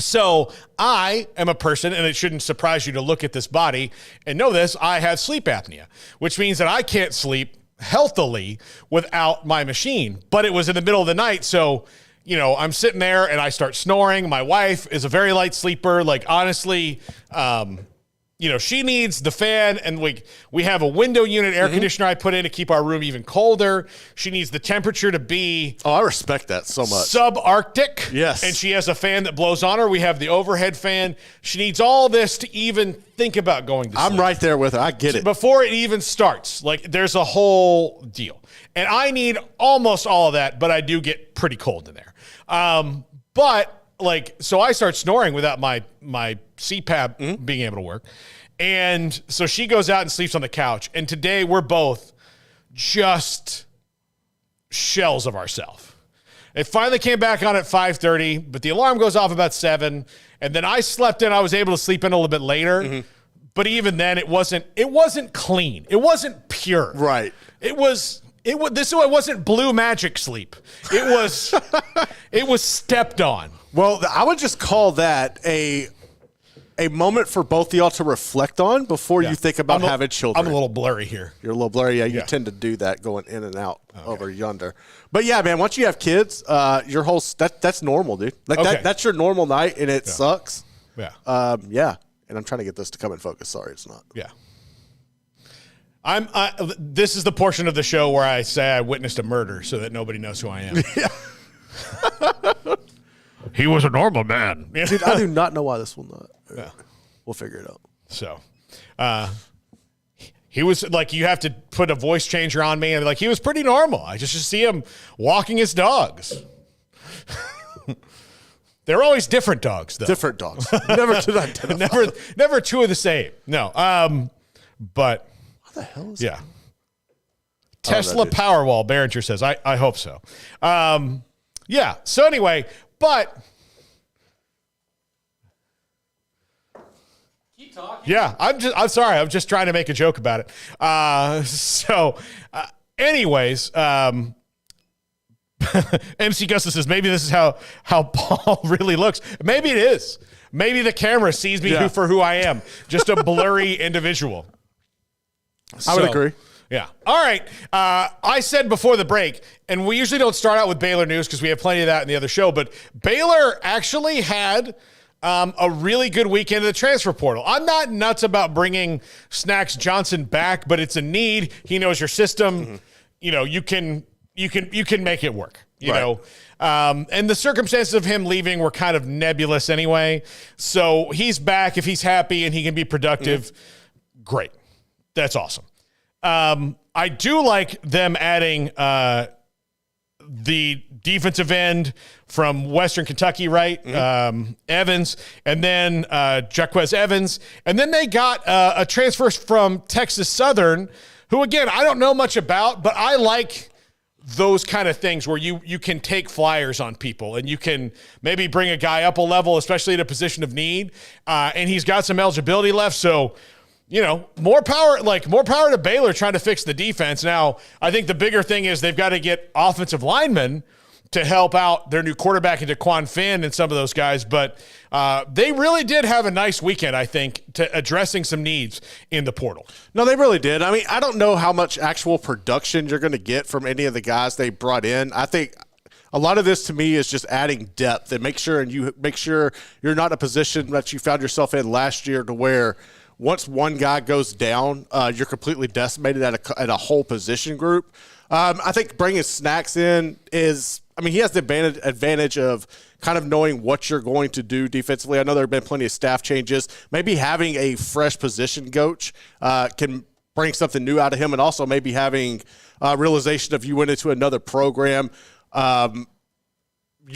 So I am a person, and it shouldn't surprise you to look at this body and know this, I have sleep apnea, which means that I can't sleep healthily without my machine. But it was in the middle of the night, so, I'm sitting there and I start snoring. My wife is a very light sleeper. Like, honestly, she needs the fan, and we have a window unit air conditioner I put in to keep our room even colder. She needs the temperature to be I respect that so much. Subarctic. Yes. And she has a fan that blows on her. We have the overhead fan. She needs all this to even think about going to sleep. I'm right there with her. I get it. Before it even starts, like there's a whole deal. And I need almost all of that, but I do get pretty cold in there. So I start snoring without my CPAP being able to work. And so she goes out and sleeps on the couch. And today we're both just shells of ourselves. It finally came back on at 5:30, but the alarm goes off about 7. And then I slept in. I was able to sleep in a little bit later. But even then, it wasn't clean. It wasn't pure. Right. It wasn't blue magic sleep. It was stepped on. Well, I would just call that a moment for both of y'all to reflect on before you think about having children. I'm a little blurry here. You're a little blurry. Yeah, you tend to do that going in and out over yonder. But yeah, man, once you have kids, your whole that's normal, dude. Like that's your normal night, and it sucks. Yeah. Yeah. And I'm trying to get this to come in focus. Sorry, it's not. Yeah. This is the portion of the show where I say I witnessed a murder so that nobody knows who I am. Yeah. He was a normal man. Dude, I do not know why this will not. Yeah. We'll figure it out. So, he was like, you have to put a voice changer on me, and like, he was pretty normal. I just see him walking his dogs. They're always different dogs, though. Different dogs. Never to identify. Never two of the same. No. But what the hell is that? Tesla Powerwall, Behringer says. I hope so. Yeah. So anyway, but keep talking. Yeah, I'm sorry. I'm just trying to make a joke about it. Anyways, MC Gustus says maybe this is how Paul really looks. Maybe it is. Maybe the camera sees me for who I am, just a blurry individual. I would agree. Yeah. All right. I said before the break, and we usually don't start out with Baylor news because we have plenty of that in the other show, but Baylor actually had a really good weekend in the transfer portal. I'm not nuts about bringing Snacks Johnson back, but it's a need. He knows your system. You can make it work, you know. And the circumstances of him leaving were kind of nebulous anyway. So he's back. If he's happy and he can be productive, great. That's awesome. I do like them adding the defensive end from Western Kentucky, right? Evans, and then Jaquez Evans. And then they got a transfer from Texas Southern, who, again, I don't know much about, but I like those kind of things where you can take flyers on people and you can maybe bring a guy up a level, especially at a position of need. And he's got some eligibility left. So, more power to Baylor trying to fix the defense. Now, I think the bigger thing is they've got to get offensive linemen to help out their new quarterback into Quan Finn and some of those guys. But they really did have a nice weekend, I think, to addressing some needs in the portal. No, they really did. I mean, I don't know how much actual production you're going to get from any of the guys they brought in. I think a lot of this to me is just adding depth and make sure you're not in a position that you found yourself in last year to where once one guy goes down, you're completely decimated at a whole position group. I think bringing Snacks in he has the advantage of kind of knowing what you're going to do defensively. I know there have been plenty of staff changes. Maybe having a fresh position coach can bring something new out of him, and also maybe having realization if you went into another program,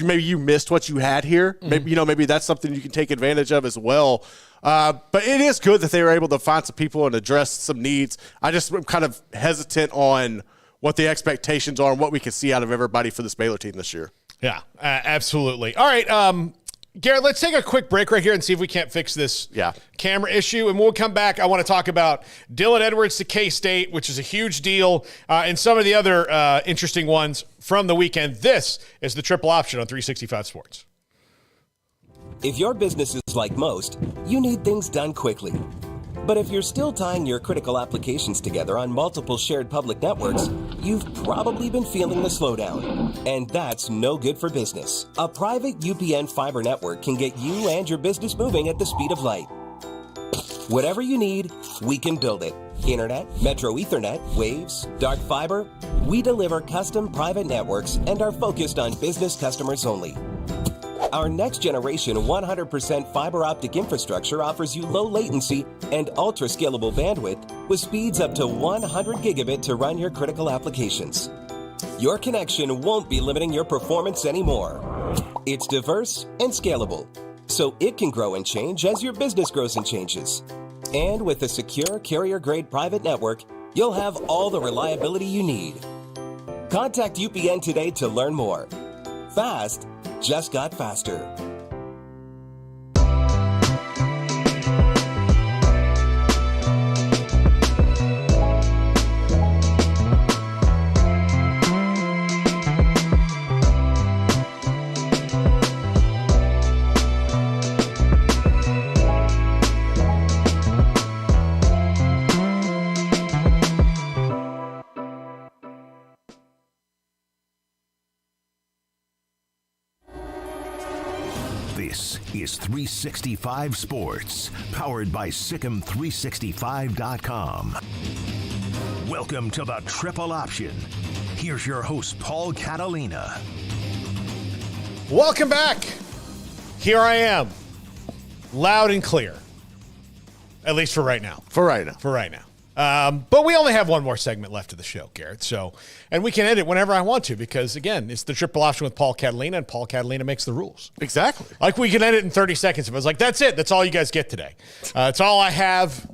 maybe you missed what you had here. Maybe that's something you can take advantage of as well. But it is good that they were able to find some people and address some needs. I just am kind of hesitant on what the expectations are and what we can see out of everybody for this Baylor team this year. Yeah, absolutely. All right, Garrett, let's take a quick break right here and see if we can't fix this camera issue. And when we come back, I want to talk about Dylan Edwards to K-State, which is a huge deal, and some of the other interesting ones from the weekend. This is the Triple Option on 365 Sports. If your business is like most, you need things done quickly. But if you're still tying your critical applications together on multiple shared public networks, you've probably been feeling the slowdown. And that's no good for business. A private UPN fiber network can get you and your business moving at the speed of light. Whatever you need, we can build it. Internet, Metro Ethernet, Waves, dark fiber. We deliver custom private networks and are focused on business customers only. Our next generation 100% fiber optic infrastructure offers you low latency and ultra scalable bandwidth with speeds up to 100 gigabit to run your critical applications. Your connection won't be limiting your performance anymore. It's diverse and scalable, so it can grow and change as your business grows and changes. And with a secure carrier-grade private network, you'll have all the reliability you need. Contact UPN today to learn more. Fast just got faster. This is 365 Sports, powered by Sikkim365.com. Welcome to the Triple Option. Here's your host, Paul Catalina. Welcome back. Here I am, loud and clear, at least for right now. For right now. But we only have one more segment left of the show, Garrett. And we can end it whenever I want to because, again, it's the Triple Option with Paul Catalina, and Paul Catalina makes the rules. Exactly. Like, we can end it in 30 seconds. If I was like, that's it. That's all you guys get today. That's all I have.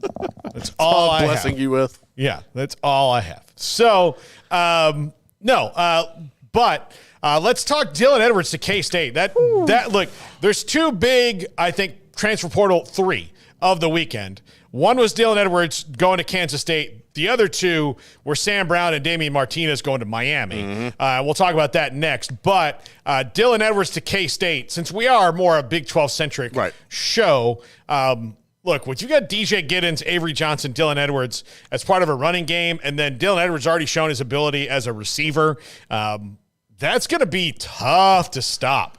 That's all I have. Blessing you with. Yeah, that's all I have. So, but let's talk Dylan Edwards to K-State. Look, there's two big, I think, transfer portal three of the weekend. One was Dylan Edwards going to Kansas State. The other two were Sam Brown and Damian Martinez going to Miami. We'll talk about that next. But Dylan Edwards to K-State, since we are more a Big 12-centric show, look, when you got DJ Giddens, Avery Johnson, Dylan Edwards as part of a running game, and then Dylan Edwards already shown his ability as a receiver, that's going to be tough to stop.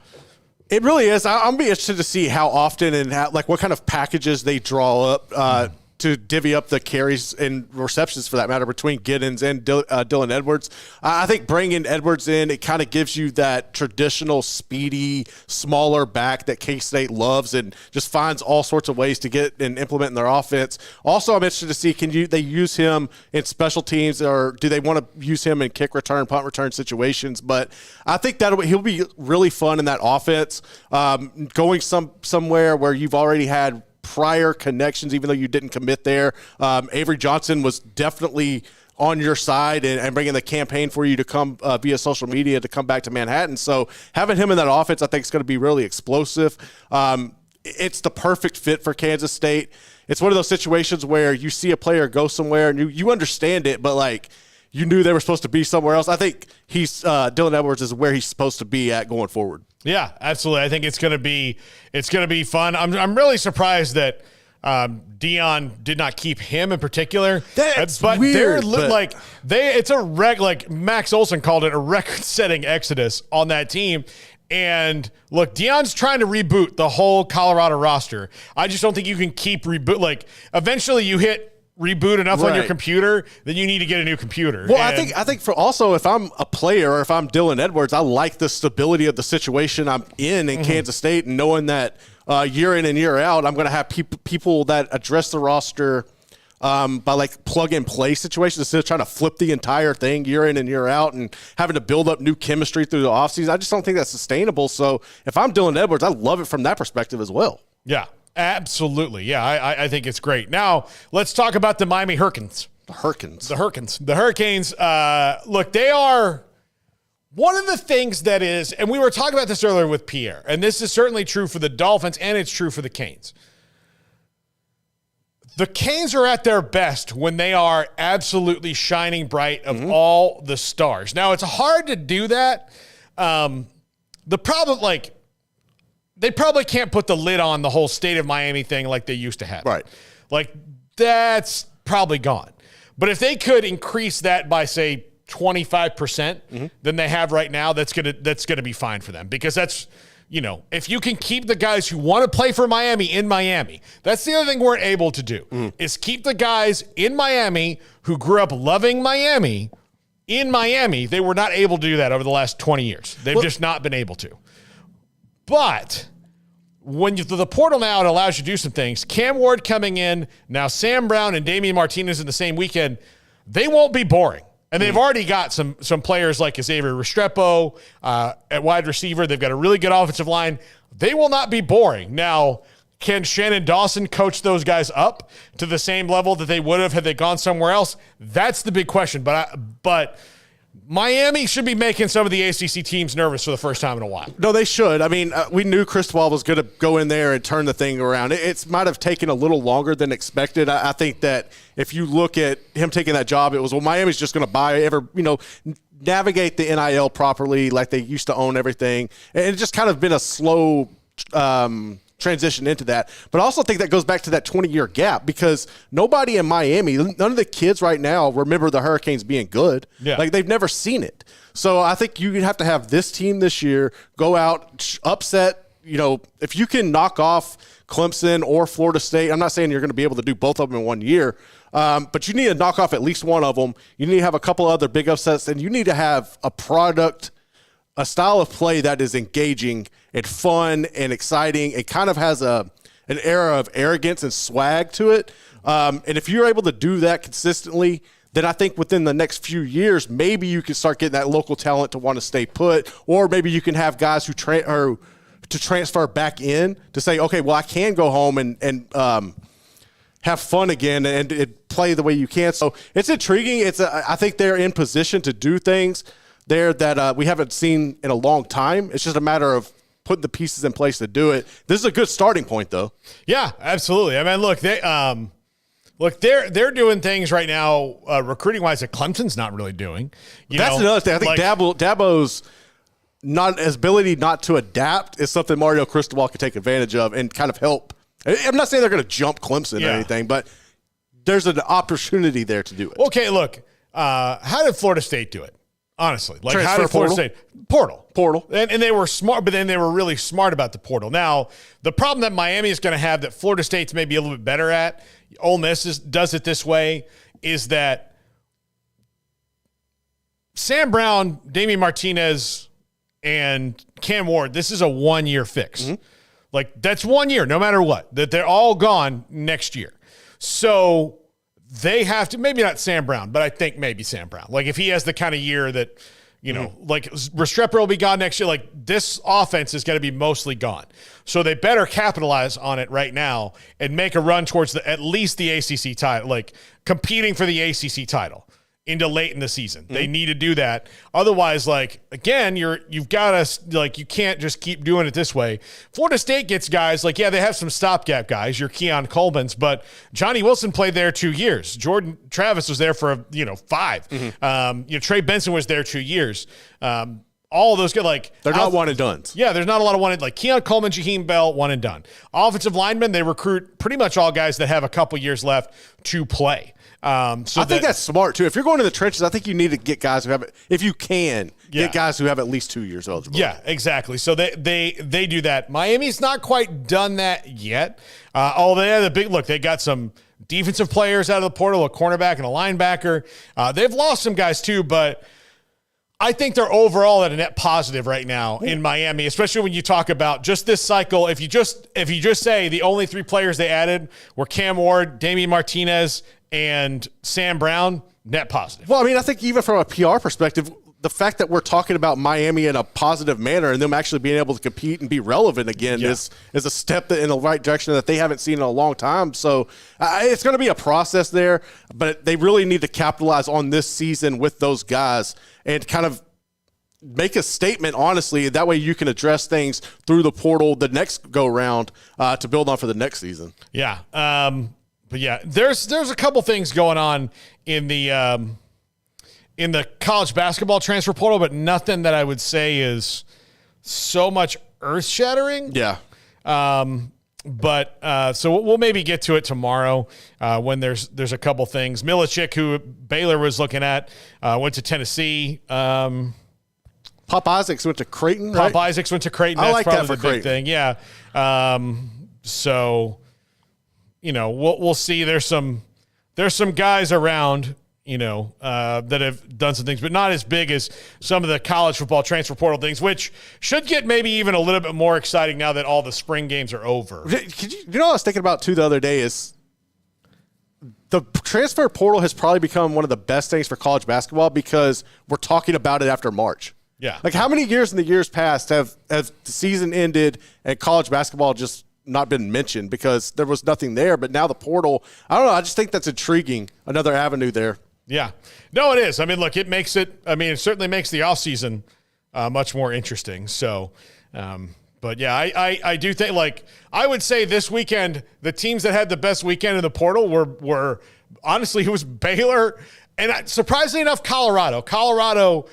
It really is. I'm be interested to see how often and what kind of packages they draw up to divvy up the carries and receptions, for that matter, between Giddens and Dylan Edwards. I think bringing Edwards in, it kind of gives you that traditional, speedy, smaller back that K-State loves and just finds all sorts of ways to get and implement in their offense. Also, I'm interested to see, they use him in special teams, or do they want to use him in kick return, punt return situations? But I think he'll be really fun in that offense, going somewhere where you've already had prior connections, even though you didn't commit there. Avery Johnson was definitely on your side and bringing the campaign for you to come via social media to come back to Manhattan. So having him in that offense, I think is going to be really explosive. It's the perfect fit for Kansas State. It's one of those situations where you see a player go somewhere and you understand it, but you knew they were supposed to be somewhere else. I think Dylan Edwards is where he's supposed to be at going forward. Yeah, absolutely. I think it's going to be fun. I'm really surprised that Dion did not keep him in particular. That's weird. Max Olson called it a record-setting exodus on that team. And look, Dion's trying to reboot the whole Colorado roster. I just don't think you can keep eventually you hit reboot enough on your computer, then you need to get a new computer. Well, I think for also, if I'm a player or if I'm Dylan Edwards, I like the stability of the situation I'm in Kansas State, and knowing that year in and year out, I'm going to have people that address the roster by like plug and play situations instead of trying to flip the entire thing year in and year out and having to build up new chemistry through the offseason. I just don't think that's sustainable. So if I'm Dylan Edwards, I love it from that perspective as well. Yeah, absolutely. Yeah, I think it's great. Now let's talk about the Miami Hurricanes. The Hurricanes. Look, they are one of the things that is, and we were talking about this earlier with Pierre, and this is certainly true for the Dolphins and it's true for the Canes. The Canes are at their best when they are absolutely shining bright of all the stars. Now, it's hard to do that. The problem, like, they probably can't put the lid on the whole state of Miami thing like they used to have. Right. Like, that's probably gone. But if they could increase that by, say, 25% than they have right now, that's gonna be fine for them, because that's, you know, if you can keep the guys who want to play for Miami in Miami, that's the other thing we're able to do is keep the guys in Miami who grew up loving Miami in Miami. They were not able to do that over the last 20 years. They've just not been able to. But when the portal now, it allows you to do some things. Cam Ward coming in, now Sam Brown and Damian Martinez in the same weekend, they won't be boring. And they've already got some players like Xavier Restrepo at wide receiver. They've got a really good offensive line. They will not be boring. Now, can Shannon Dawson coach those guys up to the same level that they would have had they gone somewhere else? That's the big question. But Miami should be making some of the ACC teams nervous for the first time in a while. No, they should. I mean, we knew Cristobal was going to go in there and turn the thing around. It might have taken a little longer than expected. I think that if you look at him taking that job, it was, well, Miami's just going to navigate the NIL properly like they used to own everything. And it's just kind of been a slow transition into that. But I also think that goes back to that 20-year gap, because nobody in Miami, none of the kids right now remember the Hurricanes being good. Yeah. Like, they've never seen it. So I think you have to have this team this year go out, upset. You know, if you can knock off Clemson or Florida State, I'm not saying you're going to be able to do both of them in 1 year, but you need to knock off at least one of them. You need to have a couple other big upsets, and you need to have a product, a style of play that is engaging and fun and exciting. It kind of has an era of arrogance and swag to it. And if you're able to do that consistently, then I think within the next few years, maybe you can start getting that local talent to want to stay put, or maybe you can have guys who to transfer back in to say, okay, well, I can go home and have fun again and play the way you can. So it's intriguing. I think they're in position to do things there that we haven't seen in a long time. It's just a matter of putting the pieces in place to do it. This is a good starting point, though. Yeah, absolutely. I mean, they're doing things right now, recruiting wise, that Clemson's not really doing. That's another thing. I think Dabo's ability not to adapt is something Mario Cristobal can take advantage of and kind of help. I'm not saying they're going to jump Clemson or anything, but there's an opportunity there to do it. Okay, look, how did Florida State do it? Honestly, like, Transfer how did Florida State? Portal. And they were smart, but then they were really smart about the portal. Now, the problem that Miami is going to have that Florida State's maybe a little bit better at, Ole Miss does it this way, is that Sam Brown, Damian Martinez, and Cam Ward, this is a 1 year fix. Mm-hmm. Like, that's 1 year, no matter what, that they're all gone next year. So they have to, maybe not Sam Brown, but I think maybe Sam Brown. Like, if he has the kind of year that, you know, like Restrepo will be gone next year, like, this offense is going to be mostly gone. So they better capitalize on it right now and make a run towards at least the ACC title, like competing for the ACC title into late in the season. They need to do that. Otherwise, like, again, you've got to, like, you can't just keep doing it this way. Florida State gets guys like, yeah, they have some stopgap guys, your Keon Coleman's, but Johnny Wilson played there 2 years. Jordan Travis was there for 5. Trey Benson was there 2 years. All of those good, like, they're not one and done. Yeah, there's not a lot of one and, like, Keon Coleman, Jaheim Bell, one and done. Offensive linemen, they recruit pretty much all guys that have a couple years left to play. I think that's smart too. If you're going to the trenches, I think you need to get guys who have, if you can, get guys who have at least 2 years eligible. Yeah, exactly. So they do that. Miami's not quite done that yet. Although they have the big look, they got some defensive players out of the portal, a cornerback and a linebacker. They've lost some guys too, but I think they're overall at a net positive right now in Miami, especially when you talk about just this cycle. If you just say the only 3 players they added were Cam Ward, Damian Martinez, and Sam Brown, net positive. Well, I mean, I think even from a PR perspective, the fact that we're talking about Miami in a positive manner and them actually being able to compete and be relevant again is a step in the right direction that they haven't seen in a long time. So it's going to be a process there, but they really need to capitalize on this season with those guys and kind of make a statement, honestly. That way you can address things through the portal the next go-round to build on for the next season. Yeah. But, yeah, there's a couple things going on in the college basketball transfer portal, but nothing that I would say is so much earth-shattering. Yeah. But so we'll maybe get to it tomorrow when there's a couple things. Milicic, who Baylor was looking at, went to Tennessee. Pop Isaacs went to Creighton, right? Pop Isaacs went to Creighton. I That's like probably that for the big Creighton. thing. Yeah. So, we'll see. There's some guys around, that have done some things, but not as big as some of the college football transfer portal things, which should get maybe even a little bit more exciting now that all the spring games are over. You know what I was thinking about, too, the other day is the transfer portal has probably become one of the best things for college basketball because we're talking about it after March. Yeah. Like, how many years in the years past have the season ended and college basketball just not been mentioned because there was nothing there? But now the portal, I don't know. I just think that's intriguing. Another avenue there. Yeah. No, it is. I mean, look, it certainly makes the offseason much more interesting. So, but yeah, I do think, like, I would say this weekend, the teams that had the best weekend in the portal were honestly, it was Baylor and surprisingly enough, Colorado. Colorado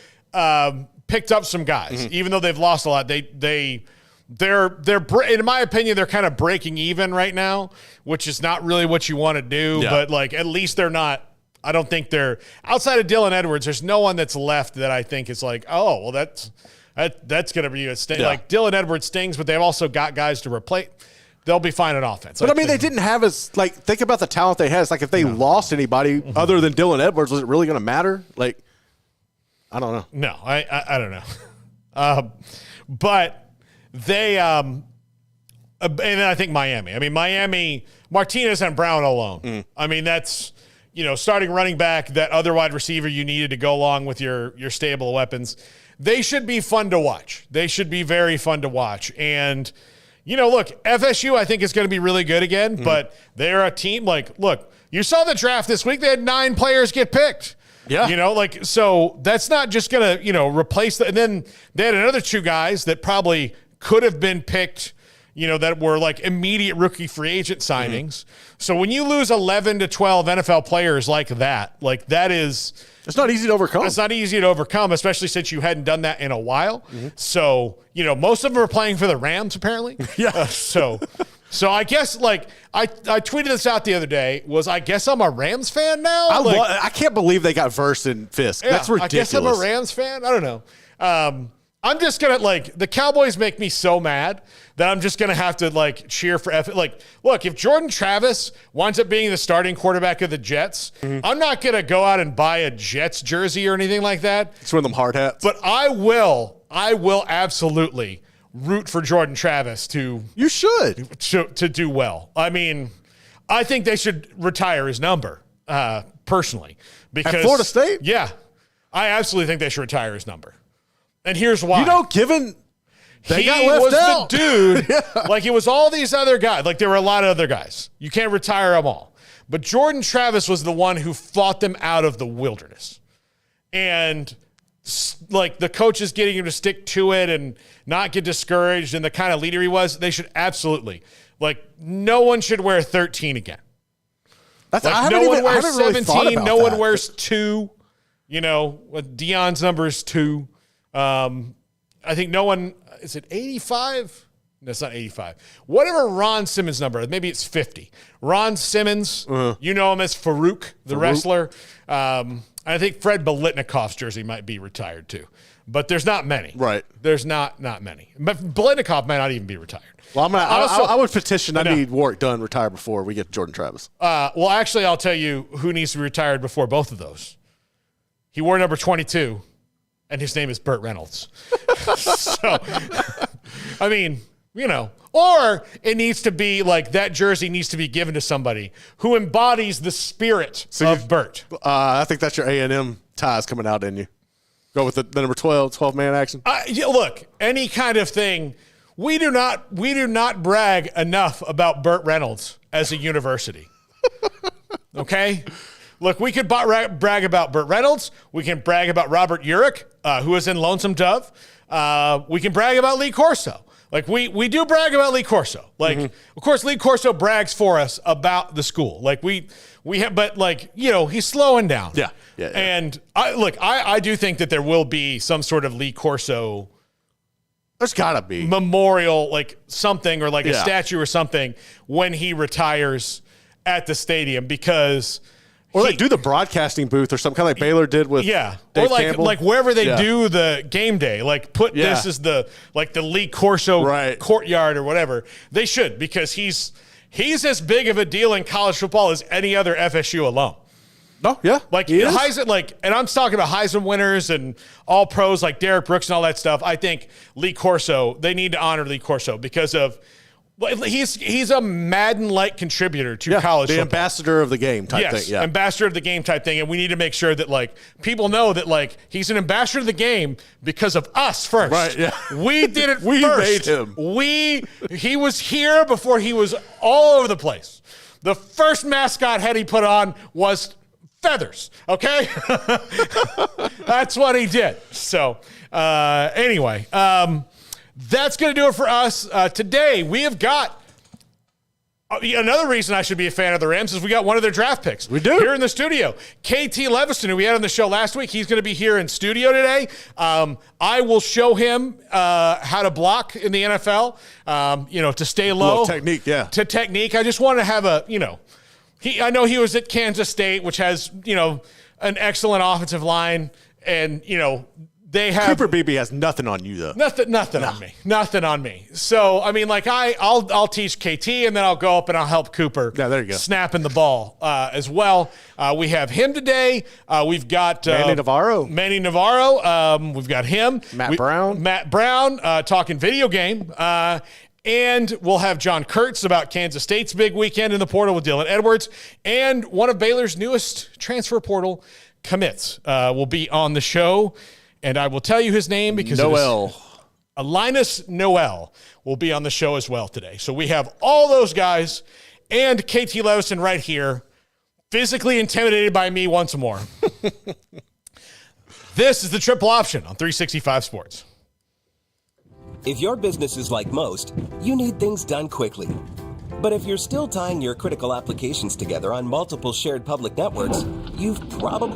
picked up some guys, even though they've lost a lot. They're in my opinion, they're kind of breaking even right now, which is not really what you want to do. Yeah. But like, at least they're not. I don't think they're outside of Dylan Edwards. There's no one that's left that I think is like, oh, well, that's going to be a sting. Yeah. Like Dylan Edwards stings, but they've also got guys to replace. They'll be fine on offense. But I mean, they didn't have think about the talent they had. It's like if they lost anybody other than Dylan Edwards, was it really going to matter? Like, I don't know. No, I don't know. But they, and then I think Miami. I mean, Miami, Martinez and Brown alone. I mean, that's, starting running back, that other wide receiver you needed to go along with your stable of weapons. They should be fun to watch. They should be very fun to watch. And, look, FSU I think is going to be really good again, but they're a team look, you saw the draft this week. They had 9 players get picked. Yeah. So that's not just going to, replace and then they had another 2 guys that probably could have been picked, that were like immediate rookie free agent signings. So when you lose 11 to 12 NFL players like that is, it's not easy to overcome. It's not easy to overcome, especially since you hadn't done that in a while. So, most of them are playing for the Rams apparently. Yeah. So I guess I tweeted this out the other day I guess I'm a Rams fan now. I can't believe they got Verse and Fisk. Yeah, that's ridiculous. I guess I'm a Rams fan. I don't know. I'm just going to the Cowboys make me so mad that I'm just going to have to cheer for look, if Jordan Travis winds up being the starting quarterback of the Jets, I'm not going to go out and buy a Jets jersey or anything like that. It's one of them hard hats. But I will absolutely root for Jordan Travis to do well. I mean, I think they should retire his number personally because at Florida State? Yeah. I absolutely think they should retire his number. And here's why. Given they got left was out. The dude, it was all these other guys. There were a lot of other guys. You can't retire them all. But Jordan Travis was the one who fought them out of the wilderness. And, the coaches getting him to stick to it and not get discouraged and the kind of leader he was, they should absolutely. No one should wear 13 again. No one wears 17. No one wears 2. Deion's number is 2. I think no one – is it 85? No, it's not 85. Whatever Ron Simmons' number, maybe it's 50. Ron Simmons, you know him as Farouk, the wrestler. I think Fred Biletnikoff's jersey might be retired too. But there's not many. Right. There's not many. But Biletnikoff might not even be retired. Well, I would petition. I need Warwick Dunn retired before we get Jordan Travis. Well, actually, I'll tell you who needs to be retired before both of those. He wore number 22. and his name is Burt Reynolds. So, I mean, or it needs to be like that jersey needs to be given to somebody who embodies the spirit of Burt. I think that's your A&M ties coming out in you. Go with the number 12-man action. Look, any kind of thing. We do not brag enough about Burt Reynolds as a university. Okay? Look, we could brag about Burt Reynolds. We can brag about Robert Urich, who is in Lonesome Dove. We can brag about Lee Corso. Like, we do brag about Lee Corso. Like, of course, Lee Corso brags for us about the school. Like, we have, but, like, he's slowing down. Yeah. And, I do think that there will be some sort of Lee Corso There's got to be memorial, like something, or like a statue or something when he retires at the stadium, because do the broadcasting booth or something, kind of like Baylor did with Dave or like Campbell. like wherever they do the game day, like put this as the Lee Corso courtyard or whatever. They should, because he's as big of a deal in college football as any other FSU alum. No, yeah. Like Heisman, and I'm talking about Heisman winners and all pros like Derek Brooks and all that stuff. I think Lee Corso, they need to honor Lee Corso because of he's a Madden-like contributor to college football. Ambassador of the game type thing. Yeah. Ambassador of the game type thing. And we need to make sure that people know that he's an ambassador of the game because of us first. Right, yeah. We did it we first. Made him. He was here before he was all over the place. The first mascot head he put on was feathers, okay? That's what he did. So, anyway, that's going to do it for us. Today, we have got another reason I should be a fan of the Rams is we got one of their draft picks. We do. Here in the studio. KT Leviston, who we had on the show last week, he's going to be here in studio today. I will show him how to block in the NFL, to stay low. Technique, yeah. To technique. I just want to have I know he was at Kansas State, which has, an excellent offensive line, and, they have Cooper Beebe has nothing on you though. Nothing on me. Nothing on me. So, I mean, I'll teach KT, and then I'll go up and I'll help Cooper. Yeah, there you go. Snapping the ball as well. We have him today. We've got Manny Navarro. We've got him. Matt Brown talking video game. And we'll have John Kurtz about Kansas State's big weekend in the portal with Dylan Edwards. And one of Baylor's newest transfer portal commits will be on the show. And I will tell you his name because Linus Noel will be on the show as well today. So we have all those guys and KT Leviston right here, physically intimidated by me once more. This is the Triple Option on 365 Sports. If your business is like most, you need things done quickly. But if you're still tying your critical applications together on multiple shared public networks, you've probably